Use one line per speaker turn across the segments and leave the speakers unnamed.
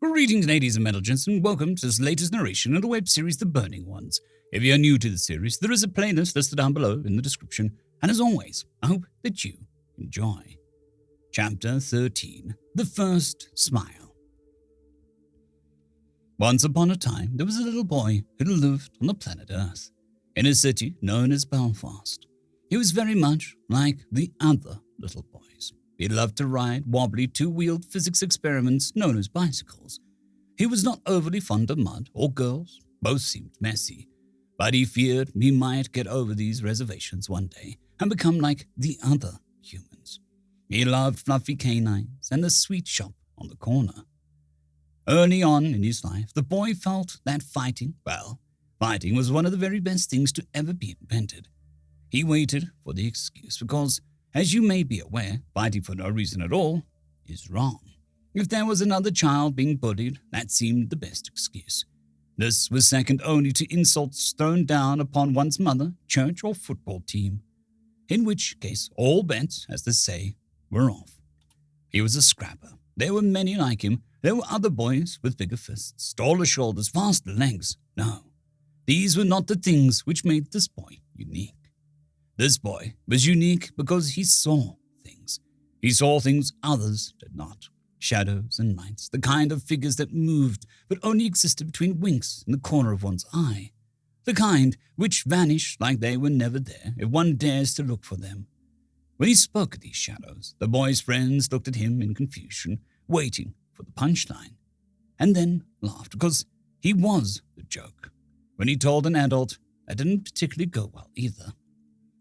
Greetings, ladies and gentlemen, and welcome to this latest narration of the web series The Burning Ones. If you're new to the series, there is a playlist listed down below in the description, and as always, I hope that you enjoy. Chapter 13, The First Smile. Once upon a time, there was a little boy who lived on the planet Earth, in a city known as Belfast. He was very much like the other little boys. He loved to ride wobbly two-wheeled physics experiments known as bicycles. He was not overly fond of mud or girls, both seemed messy, but he feared he might get over these reservations one day and become like the other humans. He loved fluffy canines and the sweet shop on the corner. Early on in his life, the boy felt that fighting was one of the very best things to ever be invented. He waited for the excuse because, as you may be aware, fighting for no reason at all is wrong. If there was another child being bullied, that seemed the best excuse. This was second only to insults thrown down upon one's mother, church, or football team. In which case, all bets, as they say, were off. He was a scrapper. There were many like him. There were other boys with bigger fists, taller shoulders, faster legs. No, these were not the things which made this boy unique. This boy was unique because he saw things. He saw things others did not. Shadows and lights, the kind of figures that moved but only existed between winks in the corner of one's eye. The kind which vanish like they were never there if one dares to look for them. When he spoke of these shadows, the boy's friends looked at him in confusion, waiting for the punchline, and then laughed because he was the joke. When he told an adult, that didn't particularly go well either.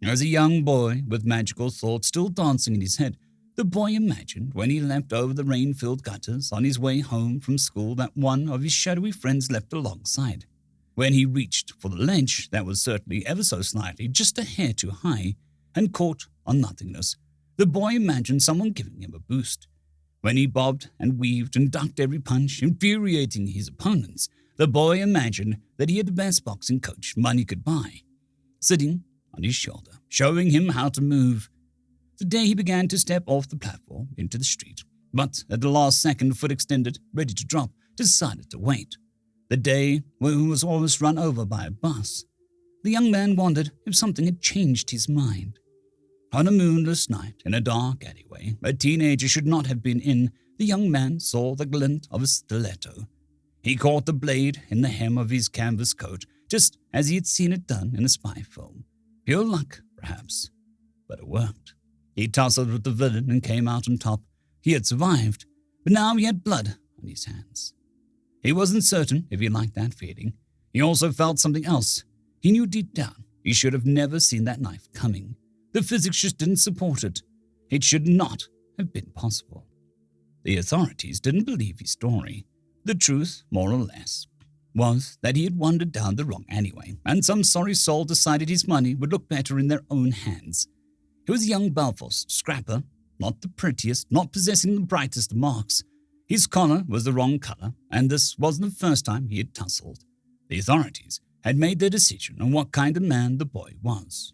As a young boy with magical thoughts still dancing in his head, the boy imagined when he leapt over the rain-filled gutters on his way home from school that one of his shadowy friends leapt alongside. When he reached for the ledge that was certainly ever so slightly just a hair too high and caught on nothingness, the boy imagined someone giving him a boost. When he bobbed and weaved and ducked every punch, infuriating his opponents, the boy imagined that he had the best boxing coach money could buy, sitting on his shoulder, showing him how to move. The day he began to step off the platform into the street, but at the last second, foot extended, ready to drop, decided to wait. The day when he was almost run over by a bus. The young man wondered if something had changed his mind. On a moonless night, in a dark alleyway, a teenager should not have been in, the young man saw the glint of a stiletto. He caught the blade in the hem of his canvas coat, just as he had seen it done in a spy film. Pure luck, perhaps, but it worked. He tussled with the villain and came out on top. He had survived, but now he had blood on his hands. He wasn't certain if he liked that feeling. He also felt something else. He knew deep down he should have never seen that knife coming. The physics just didn't support it. It should not have been possible. The authorities didn't believe his story. The truth, more or less, was that he had wandered down the wrong alleyway, and some sorry soul decided his money would look better in their own hands. He was a young Belfast scrapper, not the prettiest, not possessing the brightest marks. His collar was the wrong color, and this wasn't the first time he had tussled. The authorities had made their decision on what kind of man the boy was.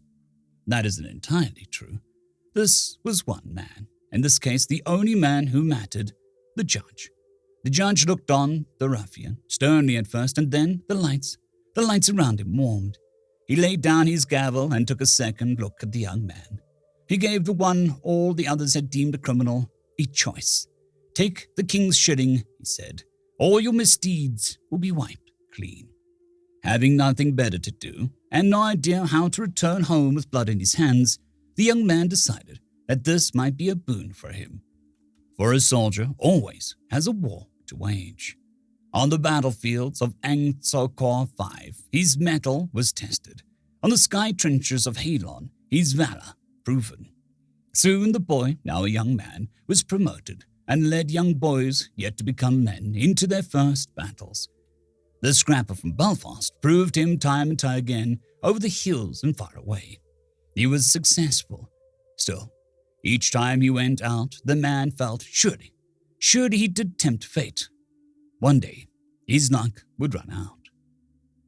That isn't entirely true. This was one man, in this case the only man who mattered, the judge. The judge looked on the ruffian, sternly at first, and then the lights around him warmed. He laid down his gavel and took a second look at the young man. He gave the one all the others had deemed a criminal a choice. Take the king's shilling, he said. All your misdeeds will be wiped clean. Having nothing better to do, and no idea how to return home with blood in his hands, the young man decided that this might be a boon for him. For a soldier always has a war to wage. On the battlefields of Angkor 5, his mettle was tested. On the sky trenches of Halon, his valor proven. Soon the boy, now a young man, was promoted and led young boys, yet to become men, into their first battles. The scrapper from Belfast proved him time and time again over the hills and far away. He was successful. Still, each time he went out, the man felt surely he did tempt fate. One day, his luck would run out.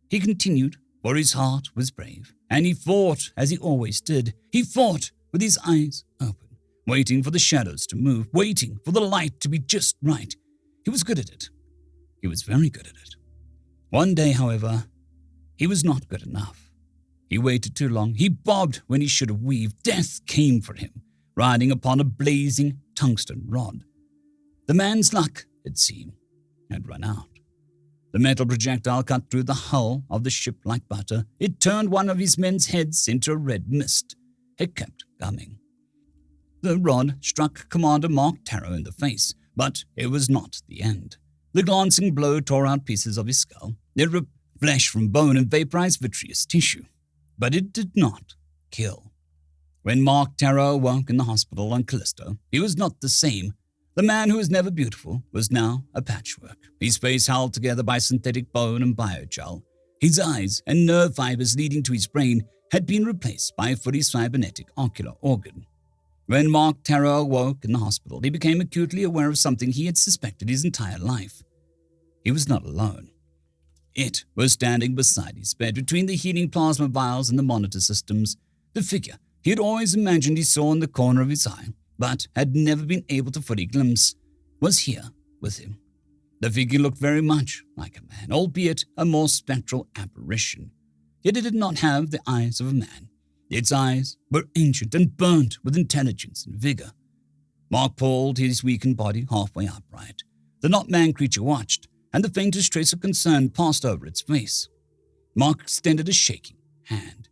He continued, for his heart was brave, and he fought as he always did. He fought with his eyes open, waiting for the shadows to move, waiting for the light to be just right. He was good at it. he was very good at it. One day, however, he was not good enough. He waited too long. He bobbed when he should have weaved. Death came for him, riding upon a blazing tungsten rod. The man's luck, it seemed, had run out. The metal projectile cut through the hull of the ship like butter. It turned one of his men's heads into a red mist. It kept coming. The rod struck Commander Mark Tarrow in the face, but it was not the end. The glancing blow tore out pieces of his skull. It ripped flesh from bone and vaporized vitreous tissue. But it did not kill. When Mark Tarrow awoke in the hospital on Callisto, he was not the same. The man who was never beautiful was now a patchwork, his face held together by synthetic bone and biogel. His eyes and nerve fibers leading to his brain had been replaced by a fully cybernetic ocular organ. When Mark Tarrow awoke in the hospital, he became acutely aware of something he had suspected his entire life. He was not alone. It was standing beside his bed, between the healing plasma vials and the monitor systems. The figure he had always imagined he saw in the corner of his eye, but had never been able to fully glimpse, was here with him. The figure looked very much like a man, albeit a more spectral apparition. Yet it did not have the eyes of a man. Its eyes were ancient and burnt with intelligence and vigor. Mark pulled his weakened body halfway upright. The not-man creature watched, and the faintest trace of concern passed over its face. Mark extended a shaking hand.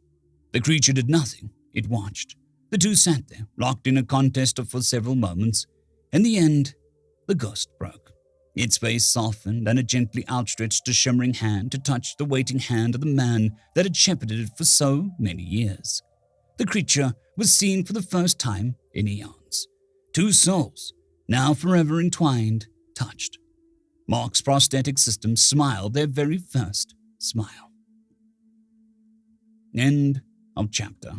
The creature did nothing. It watched. The two sat there, locked in a contest for several moments. In the end, the ghost broke. Its face softened, and it gently outstretched a shimmering hand to touch the waiting hand of the man that had shepherded it for so many years. The creature was seen for the first time in eons. Two souls, now forever entwined, touched. Mark's prosthetic system smiled their very first smile. End of chapter.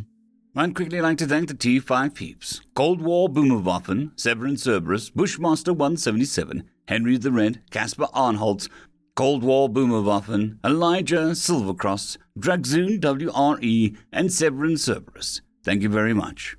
I'd quickly like to thank the T5 peeps: Cold War Boomerwaffen, Sevaren Serberous, Bushmaster 177, Henry the Red, Casper Arnholtz, Cold War Boomerwaffen, Elijah Silvercross, Dragzoon W.R.E, and Sevaren Serberous. Thank you very much.